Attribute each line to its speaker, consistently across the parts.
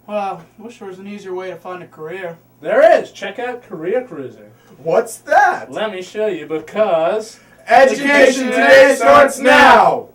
Speaker 1: Well, I wish there was an easier way to find a career.
Speaker 2: There is. Check out Career Cruising.
Speaker 3: What's that?
Speaker 2: Let me show you because...
Speaker 3: Education Today starts now!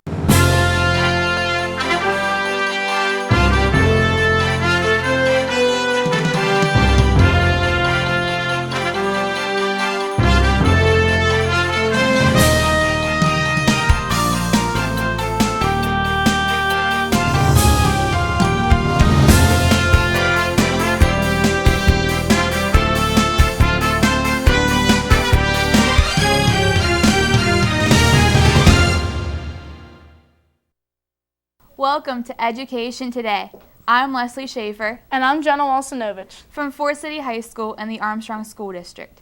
Speaker 4: Welcome to Education Today. I'm Leslie Schaefer.
Speaker 5: And I'm Jenna Walsinovich.
Speaker 4: From Fort City High School in the Armstrong School District.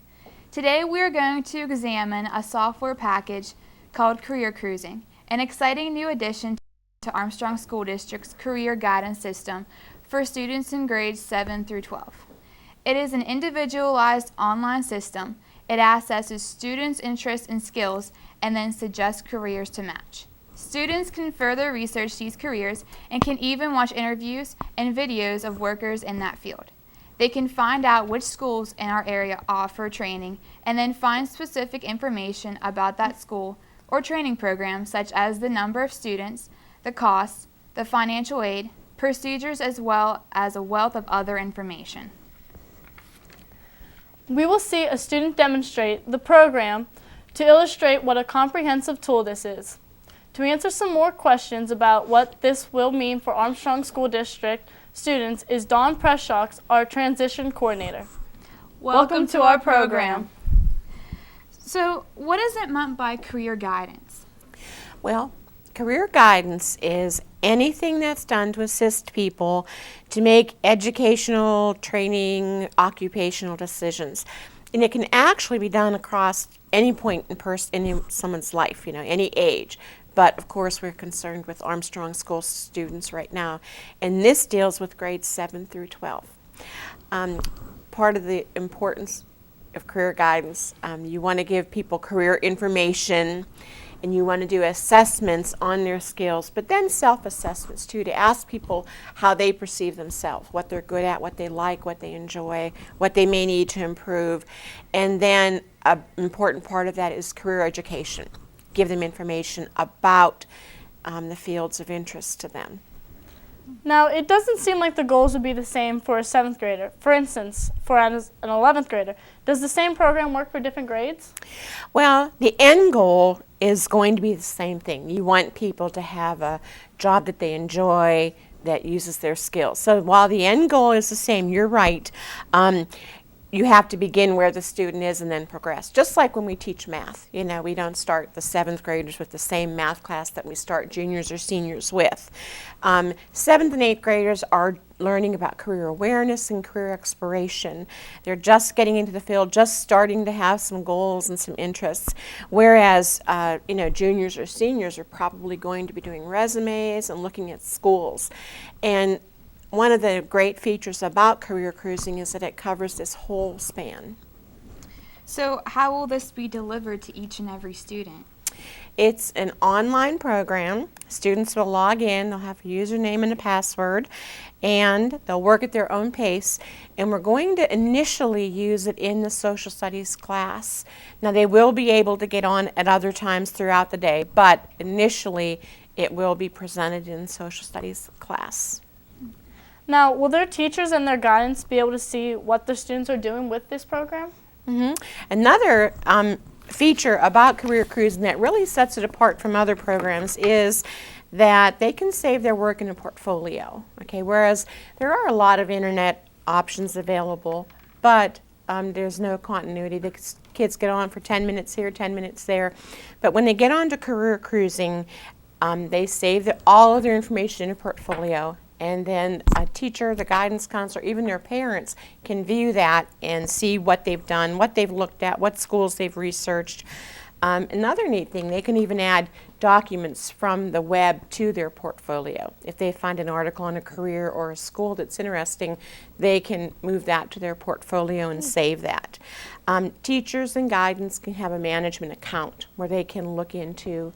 Speaker 4: Today we are going to examine a software package called Career Cruising, an exciting new addition to Armstrong School District's career guidance system for students in grades 7 through 12. It is an individualized online system. It assesses students' interests and skills and then suggests careers to match. Students can further research these careers and can even watch interviews and videos of workers in that field. They can find out which schools in our area offer training and then find specific information about that school or training program, such as the number of students, the costs, the financial aid, procedures, as well as a wealth of other information.
Speaker 5: We will see a student demonstrate the program to illustrate what a comprehensive tool this is. To answer some more questions about what this will mean for Armstrong School District students is Dawn Preshox, our transition coordinator.
Speaker 4: Welcome to our program. So, what is it meant by career guidance?
Speaker 6: Well, career guidance is anything that's done to assist people to make educational, training, occupational decisions. And it can actually be done across any point in someone's life, any age. But of course, we're concerned with Armstrong School students right now, and this deals with grades 7 through 12. Part of the importance of career guidance, you want to give people career information, and you want to do assessments on their skills, but then self-assessments too, to ask people how they perceive themselves, what they're good at, what they like, what they enjoy, what they may need to improve. And then an important part of that is career education. Give them information about the fields of interest to them.
Speaker 5: Now, it doesn't seem like the goals would be the same for a 7th grader. For instance, for an 11th grader, does the same program work for different grades?
Speaker 6: Well, the end goal is going to be the same thing. You want people to have a job that they enjoy, that uses their skills. So while the end goal is the same, you're right. You have to begin where the student is and then progress. Just like when we teach math, we don't start the 7th graders with the same math class that we start juniors or seniors with. 7th and 8th graders are learning about career awareness and career exploration. They're just getting into the field, just starting to have some goals and some interests. Whereas, juniors or seniors are probably going to be doing resumes and looking at schools. And one of the great features about Career Cruising is that it covers this whole span.
Speaker 4: So how will this be delivered to each and every student?
Speaker 6: It's an online program. Students will log in, they'll have a username and a password, and they'll work at their own pace. And we're going to initially use it in the social studies class. Now, they will be able to get on at other times throughout the day, but initially it will be presented in social studies class.
Speaker 5: Now, will their teachers and their guidance be able to see what the students are doing with this program?
Speaker 6: Mm-hmm. Another feature about Career Cruising that really sets it apart from other programs is that they can save their work in a portfolio. Okay, whereas there are a lot of internet options available, but there's no continuity. The kids get on for 10 minutes here, 10 minutes there. But when they get on to Career Cruising, they save all of their information in a portfolio. And then a teacher, the guidance counselor, even their parents can view that and see what they've done, what they've looked at, what schools they've researched. Another neat thing, they can even add documents from the web to their portfolio. If they find an article on a career or a school that's interesting, they can move that to their portfolio and save that. Teachers and guidance can have a management account where they can look into,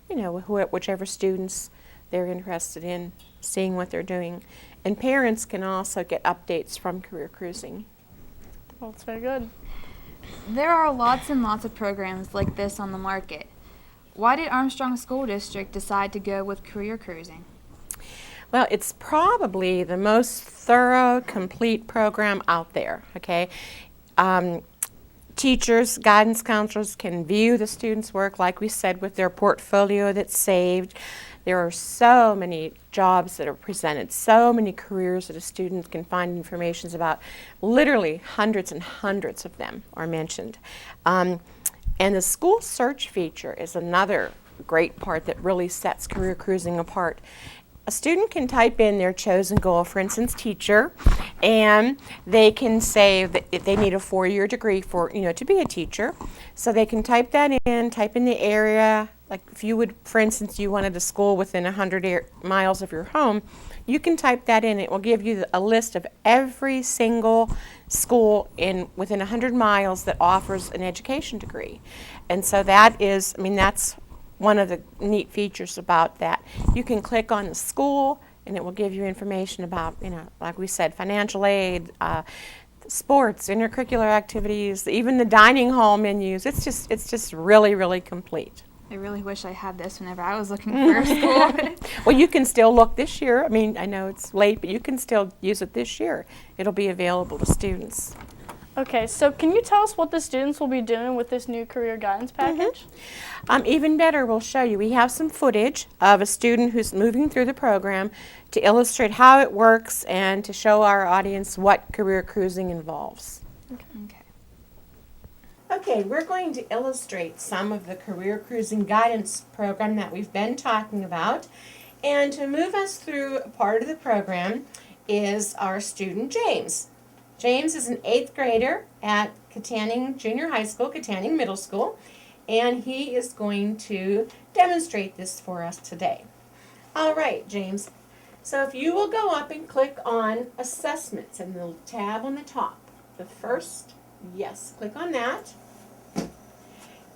Speaker 6: whichever students they're interested in seeing what they're doing. And parents can also get updates from Career Cruising.
Speaker 5: Well, that's very good.
Speaker 4: There are lots and lots of programs like this on the market. Why did Armstrong School District decide to go with Career Cruising?
Speaker 6: Well, it's probably the most thorough, complete program out there, okay? Teachers, guidance counselors can view the students' work, like we said, with their portfolio that's saved. There are so many jobs that are presented, so many careers that a student can find information about. Literally hundreds and hundreds of them are mentioned. And the school search feature is another great part that really sets Career Cruising apart. A student can type in their chosen goal, for instance, teacher, and they can say that if they need a 4-year degree for, to be a teacher. So they can type that in, type in the area. Like if you would, for instance, you wanted a school within 100 miles of your home, you can type that in. It will give you a list of every single school within 100 miles that offers an education degree. And so that is, that's one of the neat features about that. You can click on the school and it will give you information about, like we said, financial aid, sports, intercurricular activities, even the dining hall menus. It's just really, really complete.
Speaker 4: I really wish I had this whenever I was looking for a school.
Speaker 6: Well, you can still look this year. I know it's late, but you can still use it this year. It'll be available to students.
Speaker 5: Okay, so can you tell us what the students will be doing with this new career guidance package?
Speaker 6: Even better, we'll show you. We have some footage of a student who's moving through the program to illustrate how it works and to show our audience what Career Cruising involves. Okay, we're going to illustrate some of the Career Cruising guidance program that we've been talking about. And to move us through a part of the program is our student James. James is an 8th grader at Katanning Junior High School, Katanning Middle School, and he is going to demonstrate this for us today. All right, James. So if you will go up and click on Assessments and the tab on the top, the first, yes, click on that,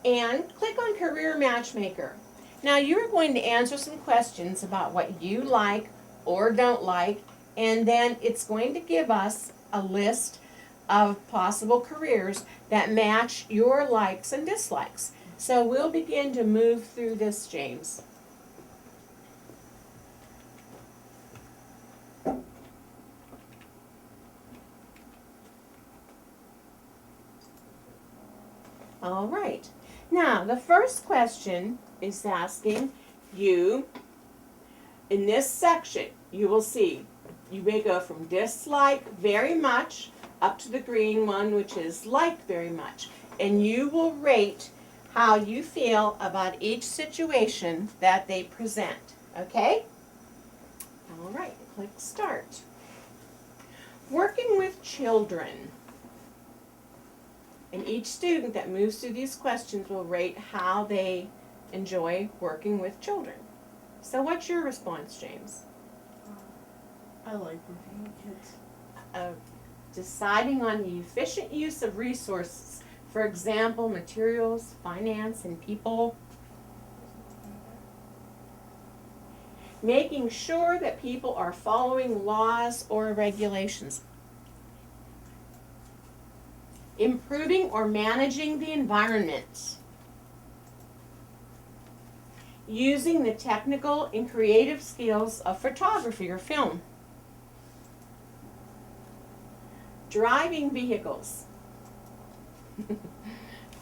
Speaker 6: and click on Career Matchmaker. Now you are going to answer some questions about what you like or don't like, and then it's going to give us a list of possible careers that match your likes and dislikes. So we'll begin to move through this, James. All right. Now, the first question is asking you, in this section, you will see you may go from dislike very much up to the green one, which is like very much. And you will rate how you feel about each situation that they present. Okay? All right, click Start. Working with children. And each student that moves through these questions will rate how they enjoy working with children. So what's your response, James?
Speaker 1: I like working with kids.
Speaker 6: Deciding on the efficient use of resources, for example, materials, finance, and people. Making sure that people are following laws or regulations. Improving or managing the environment. Using the technical and creative skills of photography or film. Driving vehicles.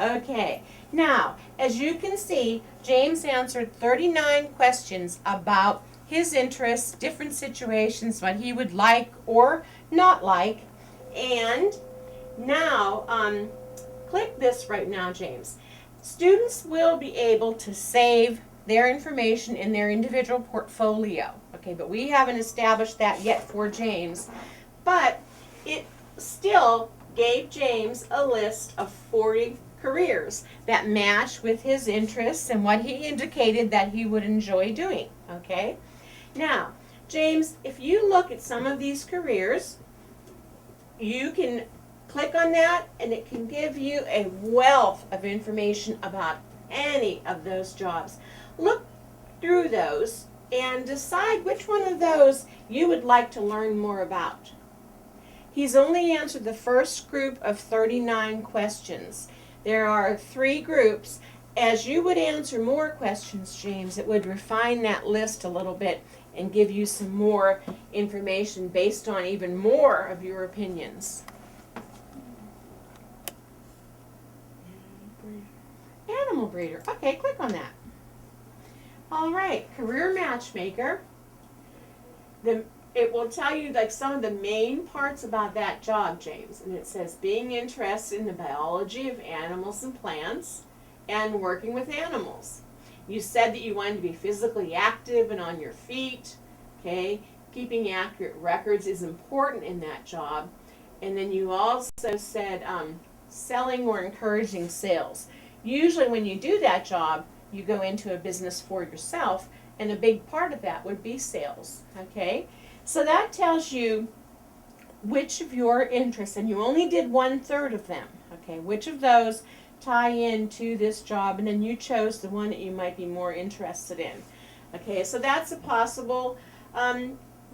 Speaker 6: Okay, now, as you can see, James answered 39 questions about his interests, different situations, what he would like or not like. And now, click this right now, James. Students will be able to save their information in their individual portfolio. Okay, but we haven't established that yet for James. But it still gave James a list of 40 careers that match with his interests and what he indicated that he would enjoy doing. Okay? Now, James, if you look at some of these careers, you can click on that and it can give you a wealth of information about any of those jobs. Look through those and decide which one of those you would like to learn more about. He's only answered the first group of 39 questions. There are 3 groups. As you would answer more questions, James, it would refine that list a little bit and give you some more information based on even more of your opinions. Animal breeder. Okay, click on that. All right, career matchmaker. It will tell you like some of the main parts about that job, James. And it says being interested in the biology of animals and plants and working with animals. You said that you wanted to be physically active and on your feet. Okay, keeping accurate records is important in that job. And then you also said selling or encouraging sales. Usually when you do that job, you go into a business for yourself, and a big part of that would be sales, okay? So that tells you which of your interests, and you only did 1/3 of them, okay? Which of those tie into this job, and then you chose the one that you might be more interested in, okay? So that's a possible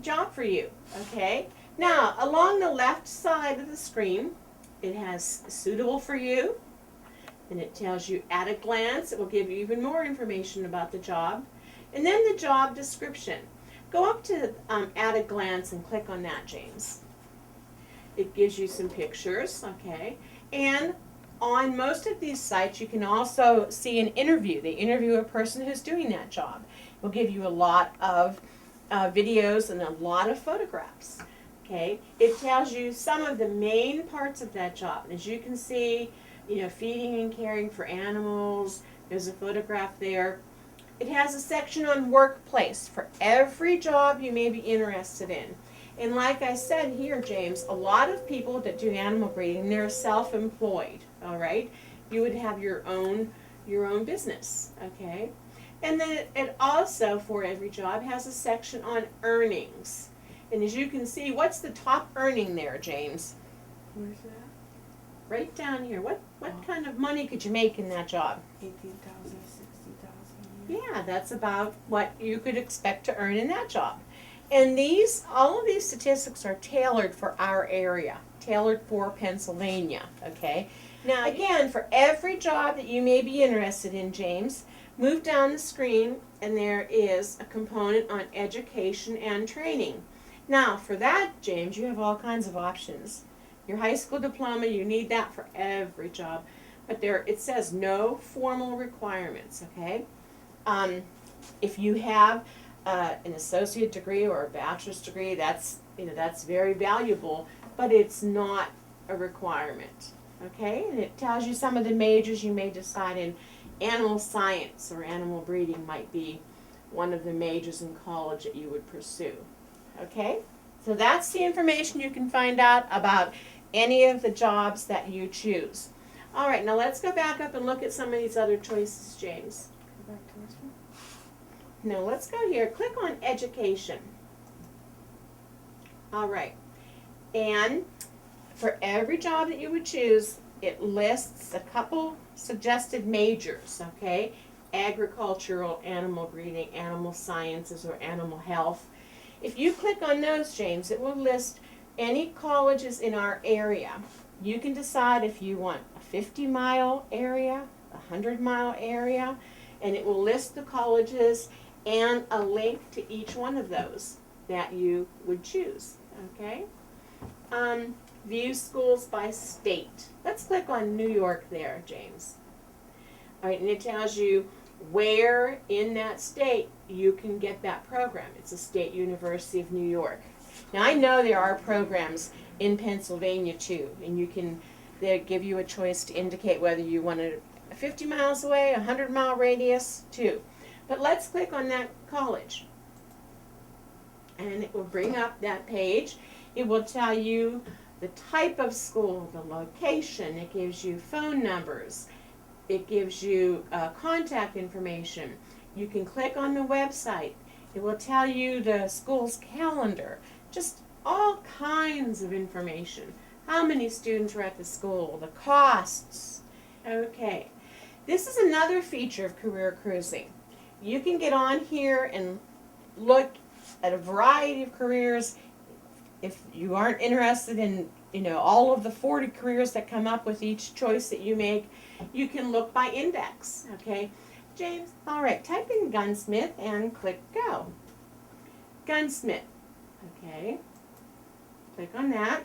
Speaker 6: job for you, okay? Now, along the left side of the screen, it has suitable for you, and it tells you at a glance. It will give you even more information about the job. And then the job description. Go up to at a glance and click on that, James. It gives you some pictures, okay? And on most of these sites, you can also see an interview. They interview a person who's doing that job. It will give you a lot of videos and a lot of photographs, okay? It tells you some of the main parts of that job. And as you can see, you know, feeding and caring for animals. There's a photograph there. It has a section on workplace for every job you may be interested in. And like I said here, James, a lot of people that do animal breeding, they're self-employed, all right? You would have your own business, okay? And then it also, for every job, has a section on earnings. And as you can see, what's the top earning there, James?
Speaker 1: Where's that?
Speaker 6: Right down here. What kind of money could you make in that job?
Speaker 1: 18,000, 60,000.
Speaker 6: Yeah, that's about what you could expect to earn in that job. And all of these statistics are tailored for our area, tailored for Pennsylvania, okay? Now again, for every job that you may be interested in, James, move down the screen and there is a component on education and training. Now for that, James, you have all kinds of options. Your high school diploma, you need that for every job. But there, it says no formal requirements, okay? If you have an associate degree or a bachelor's degree, that's very valuable, but it's not a requirement, okay? And it tells you some of the majors you may decide in. Animal science or animal breeding might be one of the majors in college that you would pursue, okay? So that's the information you can find out about any of the jobs that you choose. All right, now let's go back up and look at some of these other choices, James.
Speaker 1: Go back to this one.
Speaker 6: Now let's go here. Click on education. All right. And for every job that you would choose, it lists a couple suggested majors, okay? Agricultural, animal breeding, animal sciences, or animal health. If you click on those, James, it will list any colleges in our area. You can decide if you want a 50-mile area, a 100-mile area, and it will list the colleges and a link to each one of those that you would choose, okay? View schools by state. Let's click on New York there, James. All right, and it tells you where in that state you can get that program. It's a State University of New York. Now I know there are programs in Pennsylvania too, and they give you a choice to indicate whether you want it 50 miles away, 100-mile radius too. But let's click on that college. And it will bring up that page. It will tell you the type of school, the location. It gives you phone numbers. It gives you contact information. You can click on the website. It will tell you the school's calendar. Just all kinds of information. How many students are at the school, the costs. Okay. This is another feature of career cruising. You can get on here and look at a variety of careers. If you aren't interested in, all of the 40 careers that come up with each choice that you make, you can look by index, okay? James, all right, type in gunsmith and click go. Gunsmith, okay? Click on that.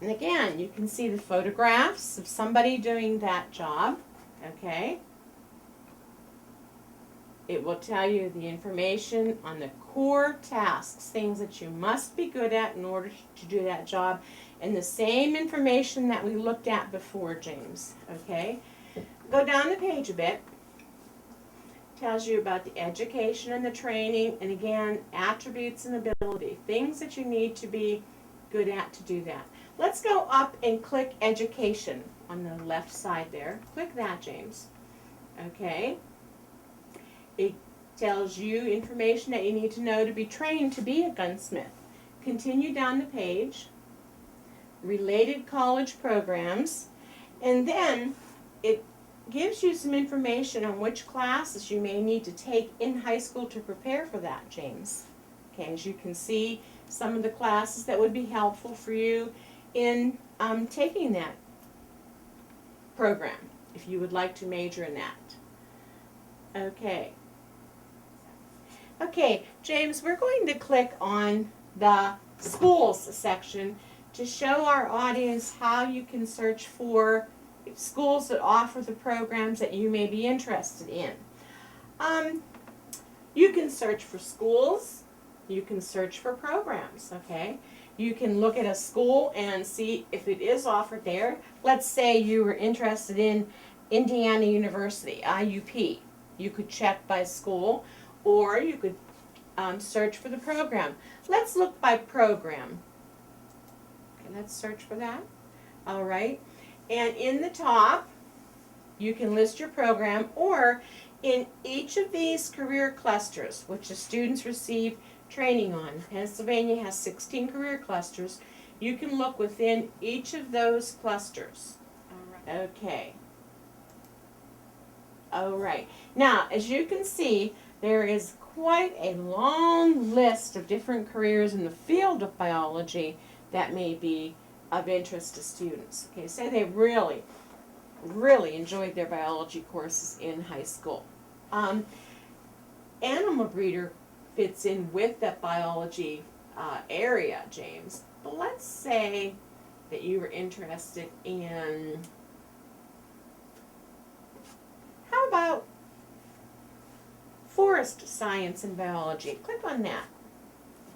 Speaker 6: And again, you can see the photographs of somebody doing that job, okay? It will tell you the information on the core tasks, things that you must be good at in order to do that job, and the same information that we looked at before, James, okay? Go down the page a bit. Tells you about the education and the training, and again, attributes and ability, things that you need to be good at to do that. Let's go up and click education on the left side there. Click that, James. Okay. It tells you information that you need to know to be trained to be a gunsmith. Continue down the page. Related college programs. And then it gives you some information on which classes you may need to take in high school to prepare for that, James. Okay, as you can see, some of the classes that would be helpful for you in taking that program, if you would like to major in that. Okay. Okay, James, we're going to click on the schools section to show our audience how you can search for schools that offer the programs that you may be interested in. You can search for schools, you can search for programs, okay? You can look at a school and see if it is offered there. Let's say you were interested in Indiana University, IUP. You could check by school, or you could search for the program. Let's look by program. Okay, let's search for that. All right. And in the top, you can list your program, or in each of these career clusters, which the students receive training on. Pennsylvania has 16 career clusters. You can look within each of those clusters. All right. Okay. All right. Now, as you can see, there is quite a long list of different careers in the field of biology that may be of interest to students. Okay, say they really enjoyed their biology courses in high school. Animal breeder fits in with that biology area, James. But let's say that you were interested in, how about forest science and biology? Click on that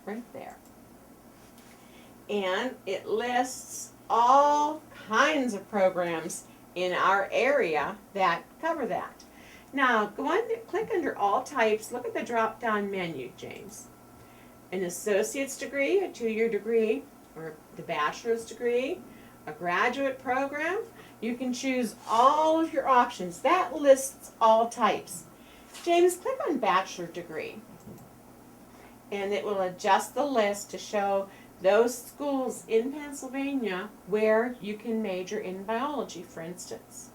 Speaker 6: right there. And it lists all kinds of programs in our area that cover that. Now, go on, click under all types, look at the drop-down menu, James. An associate's degree, a 2-year degree, or the bachelor's degree, a graduate program. You can choose all of your options. That lists all types. James, click on bachelor degree, and it will adjust the list to show those schools in Pennsylvania where you can major in biology, for instance.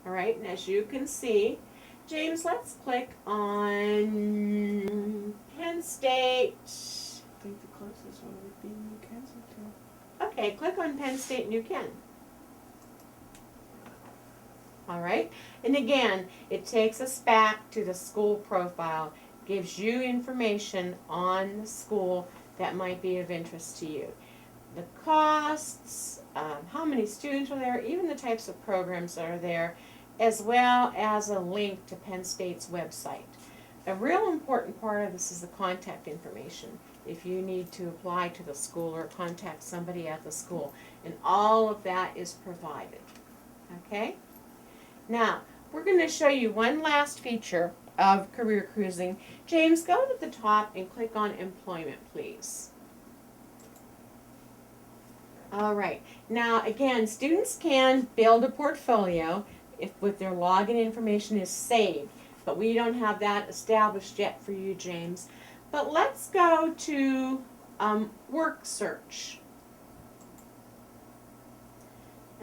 Speaker 6: All right, and as you can see, James, let's click on Penn State.
Speaker 1: I think the closest one would be New Kensington.
Speaker 6: Okay, click on Penn State New Ken. All right, and again, it takes us back to the school profile, gives you information on the school that might be of interest to you. The costs, how many students are there, even the types of programs that are there, as well as a link to Penn State's website. A real important part of this is the contact information, if you need to apply to the school or contact somebody at the school, and all of that is provided. Okay? Now, we're going to show you one last feature of career cruising. James, go to the top and click on employment, please. All right. Now, again, students can build a portfolio if with their login information is saved, but we don't have that established yet for you, James. But let's go to work search.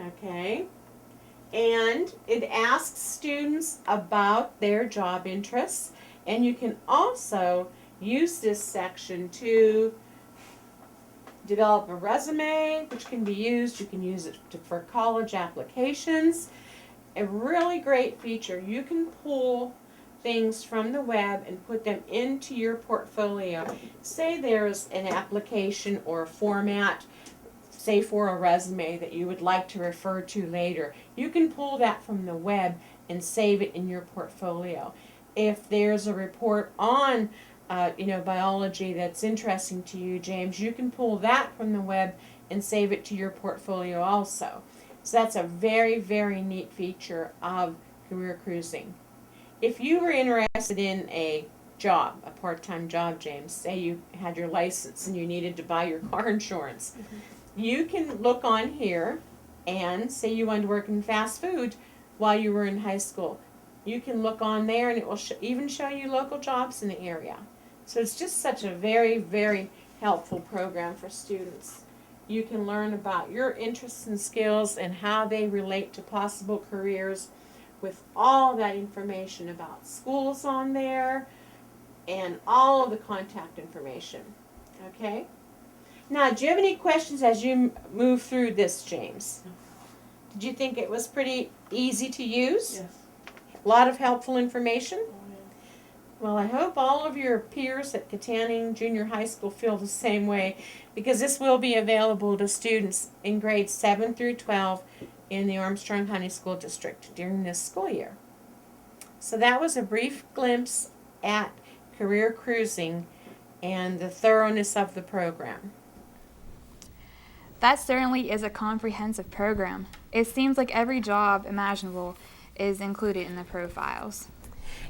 Speaker 6: Okay. And it asks students about their job interests, and you can also use this section to develop a resume, which can be used. You can use it for college applications. A really great feature. You can pull things from the web and put them into your portfolio. Say there's an application or a format, say for a resume that you would like to refer to later. You can pull that from the web and save it in your portfolio. If there's a report on biology that's interesting to you, James, you can pull that from the web and save it to your portfolio also. So that's a very, very neat feature of career cruising. If you were interested in a job, a part-time job, James, say you had your license and you needed to buy your car insurance, you can look on here and say you wanted to work in fast food while you were in high school. You can look on there and it will even show you local jobs in the area. So it's just such a very, very helpful program for students. You can learn about your interests and skills and how they relate to possible careers with all that information about schools on there and all of the contact information. Okay? Now, do you have any questions as you move through this, James? Did you think it was pretty easy to use?
Speaker 1: Yes.
Speaker 6: A lot of helpful information?
Speaker 1: Oh, yeah.
Speaker 6: Well, I hope all of your peers at Katanning Junior High School feel the same way, because this will be available to students in grades 7 through 12 in the Armstrong County School District during this school year. So that was a brief glimpse at career cruising and the thoroughness of the program.
Speaker 4: That certainly is a comprehensive program. It seems like every job imaginable is included in the profiles.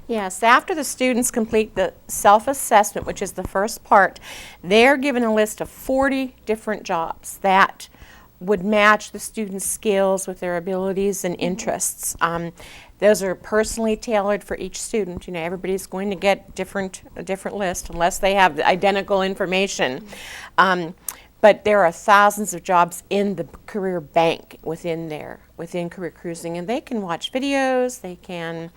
Speaker 6: Yes, after the students complete the self-assessment, which is the first part, they're given a list of 40 different jobs that would match the students' skills with their abilities and interests. Those are personally tailored for each student. You know, everybody's going to get a different list unless they have the identical information. But there are thousands of jobs in the career bank within career cruising, and they can watch videos, they can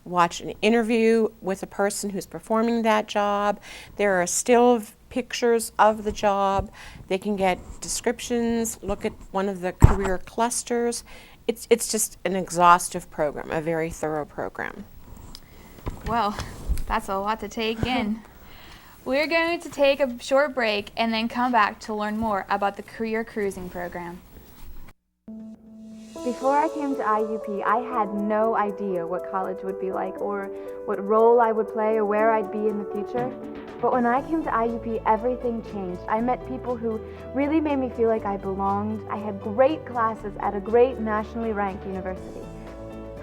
Speaker 6: watch an interview with a person who's performing that job. There are still pictures of the job. They can get descriptions, look at one of the career clusters. It's just an exhaustive program, a very thorough program.
Speaker 4: Well, that's a lot to take in. We're going to take a short break and then come back to learn more about the Career Cruising program. Before I came to IUP, I had no idea what college would be like or what role I would play or where I'd be in the future. But when I came to IUP, everything changed. I met people who really made me feel like I belonged. I had great classes at a great nationally ranked university.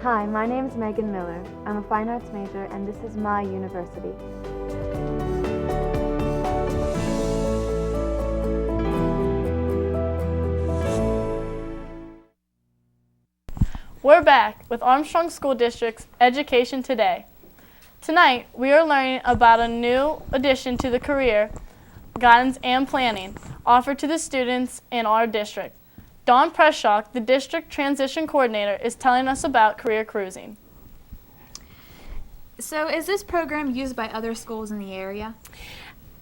Speaker 4: Hi, my name is Megan Miller. I'm a fine arts major and this is my university.
Speaker 5: We're back with Armstrong School District's Education Today. Tonight, we are learning about a new addition to the career guidance and planning offered to the students in our district. Dawn Preshock, the district transition coordinator, is telling us about career cruising.
Speaker 4: So is this program used by other schools in the area?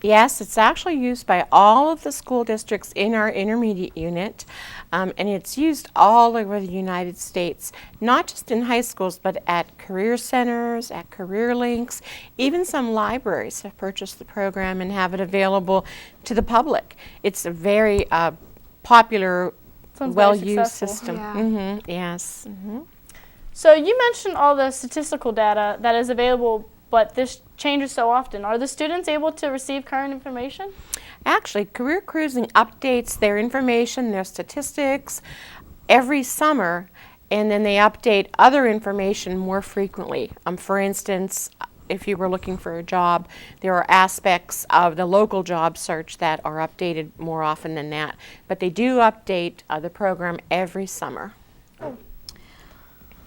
Speaker 6: Yes, it's actually used by all of the school districts in our intermediate unit, and it's used all over the United States, not just in high schools, but at career centers, at career links. Even some libraries have purchased the program and have it available to the public. It's a very popular, well-used system.
Speaker 4: Yeah.
Speaker 6: Yes.
Speaker 5: So you mentioned all the statistical data that is available, but this changes so often. Are the students able to receive current information?
Speaker 6: Actually, Career Cruising updates their information, their statistics, every summer, and then they update other information more frequently. For instance, if you were looking for a job, there are aspects of the local job search that are updated more often than that. But they do update the program every summer.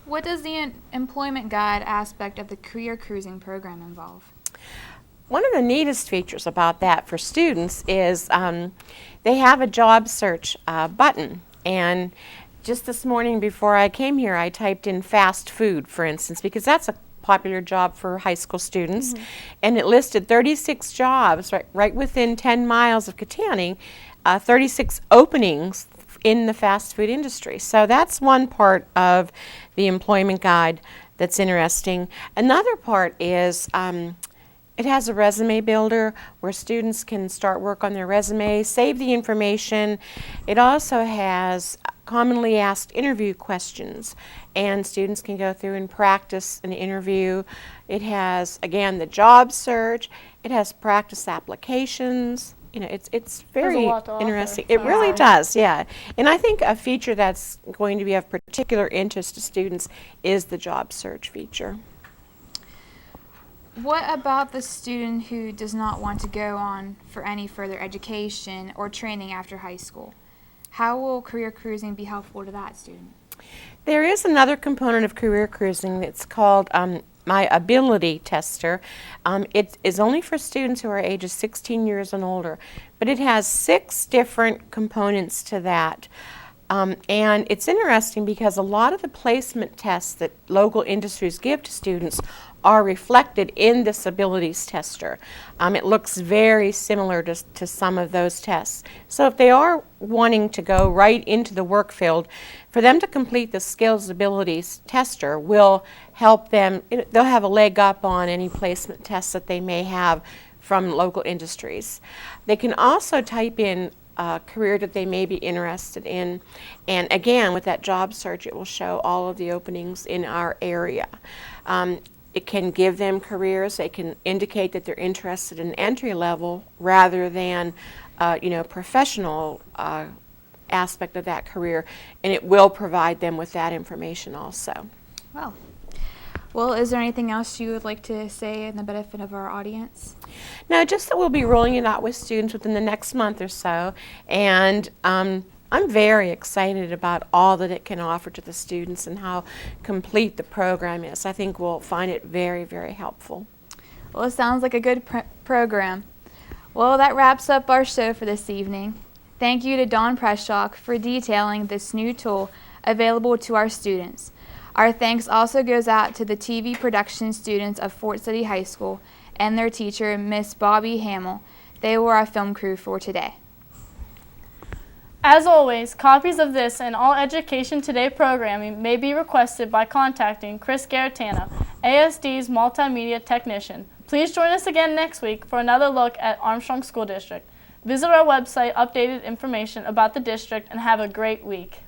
Speaker 4: What does the employment guide aspect of the Career Cruising program involve?
Speaker 6: One of the neatest features about that for students is they have a job search button. And just this morning before I came here, I typed in fast food, for instance, because that's a popular job for high school students, and it listed 36 jobs right within 10 miles of Katanning, 36 openings in the fast food industry. So that's one part of the employment guide that's interesting. Another part is it has a resume builder where students can start work on their resume, save the information. It also has commonly asked interview questions, and students can go through and practice an interview. It has, again, the job search. It has practice applications. You know, it's very
Speaker 5: a lot to offer.
Speaker 6: interesting. It really does, yeah. And I think a feature that's going to be of particular interest to students is the job search feature.
Speaker 4: What about the student who does not want to go on for any further education or training after high school? How will career cruising be helpful to that student?
Speaker 6: There is another component of career cruising that's called My Ability Tester. It is only for students who are ages 16 years and older, but it has 6 different components to that. And it's interesting because a lot of the placement tests that local industries give to students are reflected in this abilities tester. It looks very similar to some of those tests. So if they are wanting to go right into the work field, for them to complete the skills abilities tester will help them. They'll have a leg up on any placement tests that they may have from local industries. They can also type in a career that they may be interested in, and again, with that job search, it will show all of the openings in our area. It can give them careers. They can indicate that they're interested in entry level rather than, professional aspect of that career, and it will provide them with that information also.
Speaker 4: Well, is there anything else you would like to say in the benefit of our audience?
Speaker 6: No, just that we'll be rolling it out with students within the next month or so, and I'm very excited about all that it can offer to the students and how complete the program is. I think we'll find it very, very helpful.
Speaker 4: Well, it sounds like a good program. Well, that wraps up our show for this evening. Thank you to Dawn Preshock for detailing this new tool available to our students. Our thanks also goes out to the TV production students of Fort City High School and their teacher, Miss Bobby Hamill. They were our film crew for today.
Speaker 5: As always, copies of this and all Education Today programming may be requested by contacting Chris Garatana, ASD's multimedia technician. Please join us again next week for another look at Armstrong School District. Visit our website, updated information about the district, and have a great week.